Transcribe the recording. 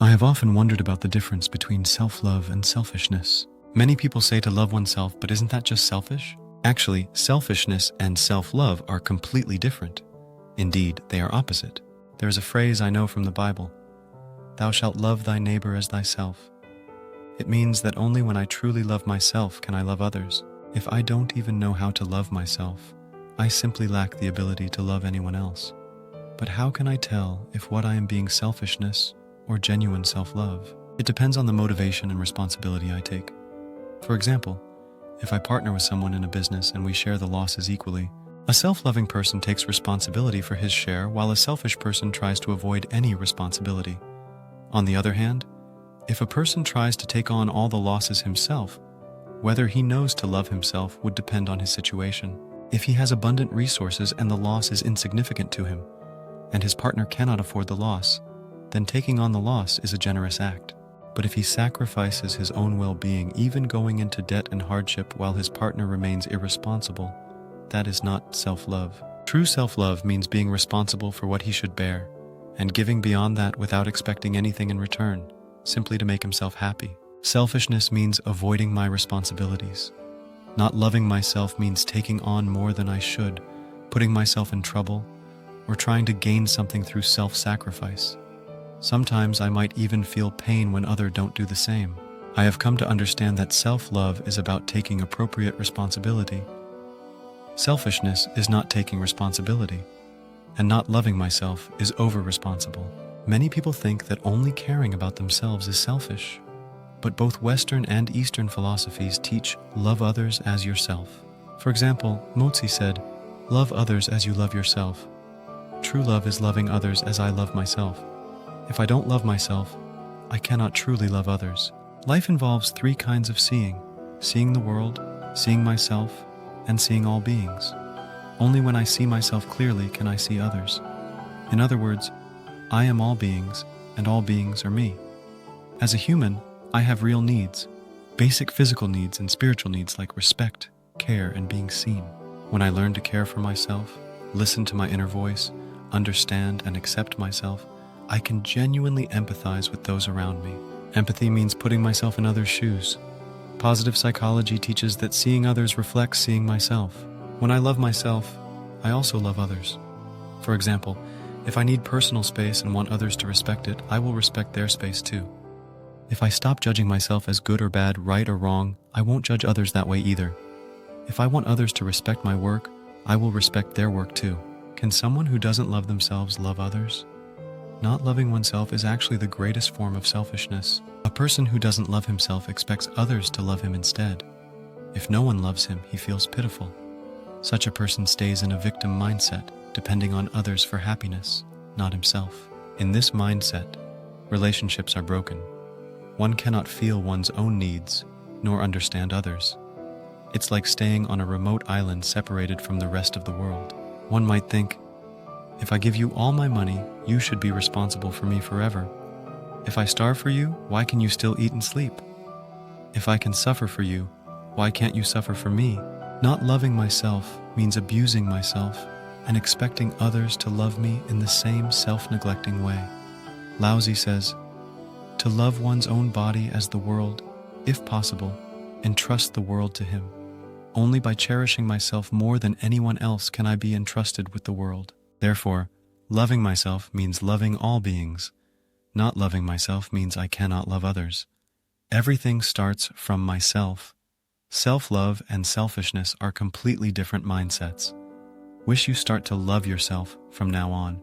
I have often wondered about the difference between self-love and selfishness. Many people say to love oneself, but isn't that just selfish? Actually, selfishness and self-love are completely different. Indeed, they are opposite. There is a phrase I know from the Bible: "Thou shalt love thy neighbor as thyself." It means that only when I truly love myself can I love others. If I don't even know how to love myself, I simply lack the ability to love anyone else. But how can I tell if what I am being selfishness or genuine self-love? It depends on the motivation and responsibility I take. For example, if I partner with someone in a business and we share the losses equally, a self-loving person takes responsibility for his share while a selfish person tries to avoid any responsibility. On the other hand, if a person tries to take on all the losses himself, whether he knows to love himself would depend on his situation. If he has abundant resources and the loss is insignificant to him, and his partner cannot afford the loss, then taking on the loss is a generous act. But if he sacrifices his own well-being, even going into debt and hardship while his partner remains irresponsible, that is not self-love. True self-love means being responsible for what he should bear, and giving beyond that without expecting anything in return, simply to make himself happy. Selfishness means avoiding my responsibilities. Not loving myself means taking on more than I should, putting myself in trouble, or trying to gain something through self-sacrifice. Sometimes I might even feel pain when others don't do the same. I have come to understand that self-love is about taking appropriate responsibility. Selfishness is not taking responsibility, and not loving myself is over-responsible. Many people think that only caring about themselves is selfish, but both Western and Eastern philosophies teach love others as yourself. For example, Mozi said, "Love others as you love yourself. True love is loving others as I love myself. If I don't love myself, I cannot truly love others." Life involves three kinds of seeing: seeing the world, seeing myself, and seeing all beings. Only when I see myself clearly can I see others. In other words, I am all beings, and all beings are me. As a human, I have real needs, basic physical needs and spiritual needs like respect, care, and being seen. When I learn to care for myself, listen to my inner voice, understand and accept myself, I can genuinely empathize with those around me. Empathy means putting myself in others' shoes. Positive psychology teaches that seeing others reflects seeing myself. When I love myself, I also love others. For example, if I need personal space and want others to respect it, I will respect their space too. If I stop judging myself as good or bad, right or wrong, I won't judge others that way either. If I want others to respect my work, I will respect their work too. Can someone who doesn't love themselves love others? Not loving oneself is actually the greatest form of selfishness. A person who doesn't love himself expects others to love him instead. If no one loves him, he feels pitiful. Such a person stays in a victim mindset, depending on others for happiness, not himself. In this mindset, relationships are broken. One cannot feel one's own needs, nor understand others. It's like staying on a remote island separated from the rest of the world. One might think, if I give you all my money, you should be responsible for me forever. If I starve for you, why can you still eat and sleep? If I can suffer for you, why can't you suffer for me? Not loving myself means abusing myself and expecting others to love me in the same self-neglecting way. Laozi says, to love one's own body as the world, if possible, entrust the world to him. Only by cherishing myself more than anyone else can I be entrusted with the world. Therefore, loving myself means loving all beings. Not loving myself means I cannot love others. Everything starts from myself. Self-love and selfishness are completely different mindsets. Wish you start to love yourself from now on.